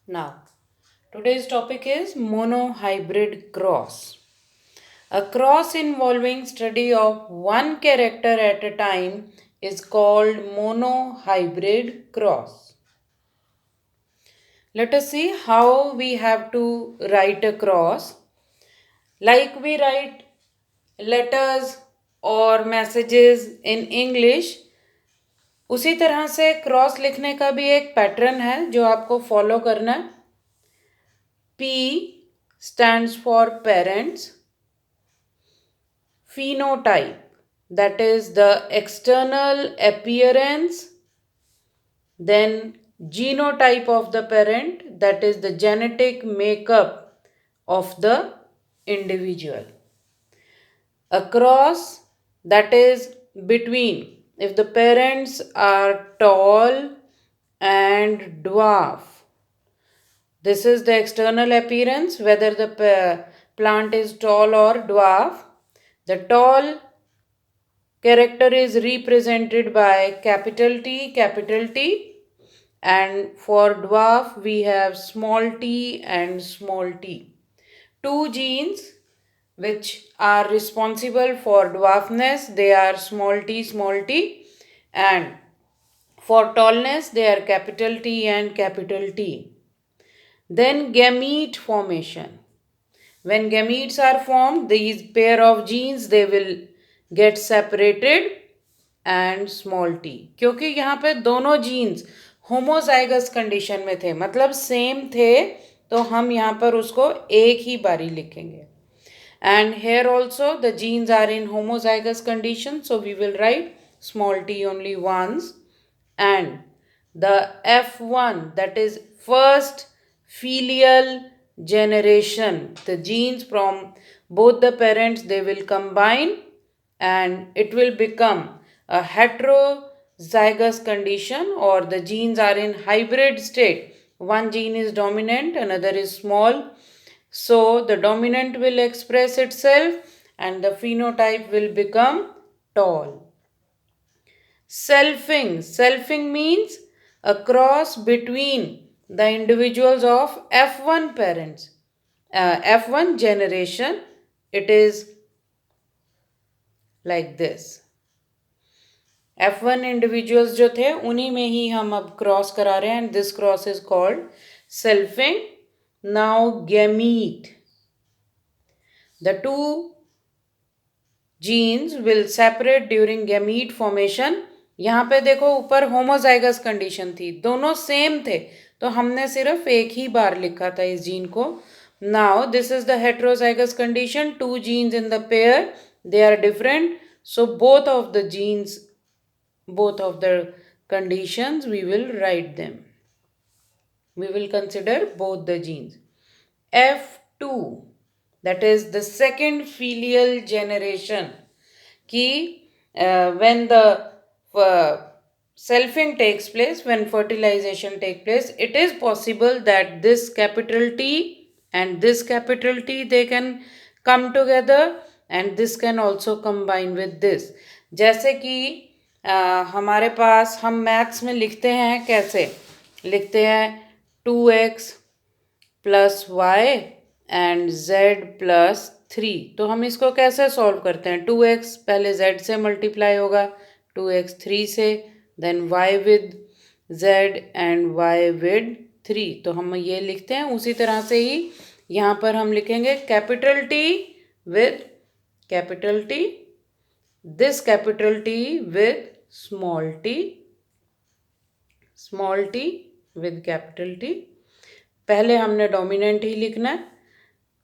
Now, today's topic is monohybrid cross. A cross involving study of one character at a time is called monohybrid cross. Let us see how we have to write a cross. Like we write letters or messages in English, उसी तरह से cross लिखने का भी एक pattern है जो आपको फॉलो करना है. P stands for parents. Phenotype, that is the external appearance. Then genotype of the parent, that is the genetic makeup of the individual. A cross, that is between, if the parents are tall and dwarf, this is the external appearance, whether the plant is tall or dwarf. The tall character is represented by capital T, and for dwarf we have small t and small t. Two genes which are responsible for dwarfness, they are small t, and for tallness they are capital T and capital T. Then gamete formation. When gametes are formed, these pair of genes they will get separated and small t. क्योंकि यहाँ पे दोनों jeans homozygous condition में थे, मतलब same थे, तो हम यहाँ पर उसको एक ही बारी लिखेंगे. And here also the genes are in homozygous condition, so we will write small t only once. And the F1, that is first filial generation, the genes from both the parents they will combine and it will become a heterozygous condition, or the genes are in hybrid state. One gene is dominant, another is small. So the dominant will express itself and the phenotype will become tall. Selfing means a cross between the individuals of F1 parents, F1 generation. It is like this. F1 individuals जो थे उन्हीं में ही हम अब cross करा रहे हैं, and this cross is called selfing. Now gamete. The two genes will separate during gamete formation. यहाँ पे देखो ऊपर होमोजाइगस कंडीशन थी, दोनों सेम थे, तो हमने सिर्फ एक ही बार लिखा था इस जीन को. Now this is the heterozygous condition. Two genes in the pair, they are different, so both of the genes, both of the conditions, we will write them. We will consider both the genes. F2, that is the second filial generation, ki when the selfing takes place, when fertilization takes place, it is possible that this capital T and this capital T they can come together, and this can also combine with this. जैसे कि हमारे पास हम maths में लिखते हैं, कैसे लिखते हैं, 2x plus y and z plus 3. तो हम इसको कैसे सॉल्व करते हैं, 2x पहले z से मल्टीप्लाई होगा, 2x 3 से, then y with z and y with 3. तो हम ये लिखते हैं. उसी तरह से ही यहाँ पर हम लिखेंगे capital T with capital T, this capital T with small t, small t with capital T. पहले हमने डोमिनेंट ही लिखना है,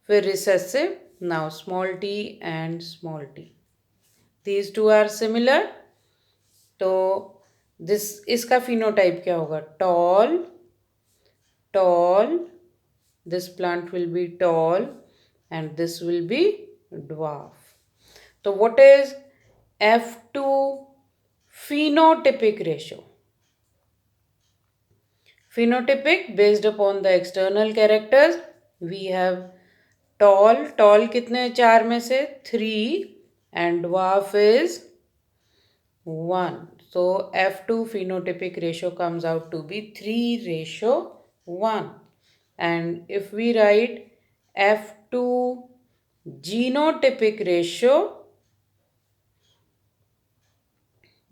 फिर recessive. Now small t and small t, these two are similar. तो दिस, इसका फिनोटाइप क्या होगा, tall, tall, this plant will be tall and this will be dwarf. तो what is F2 phenotypic ratio? Phenotypic, based upon the external characters, we have tall, tall कितने, चार में से 3, and dwarf is 1. So F2 phenotypic ratio comes out to be 3:1. And if we write F2 genotypic ratio,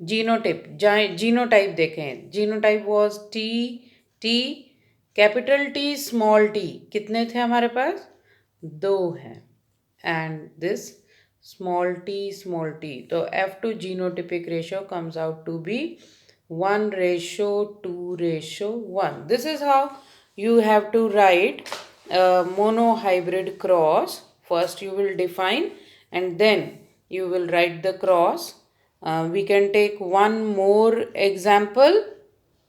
genotype देखें, genotype was T, capital T, small T, कितने थे हमारे पास? 2 हैं. And this small t. तो F2 genotypic ratio comes out to be 1:2:1. This is how you have to write a monohybrid cross. First you will define and then you will write the cross. We can take one more example.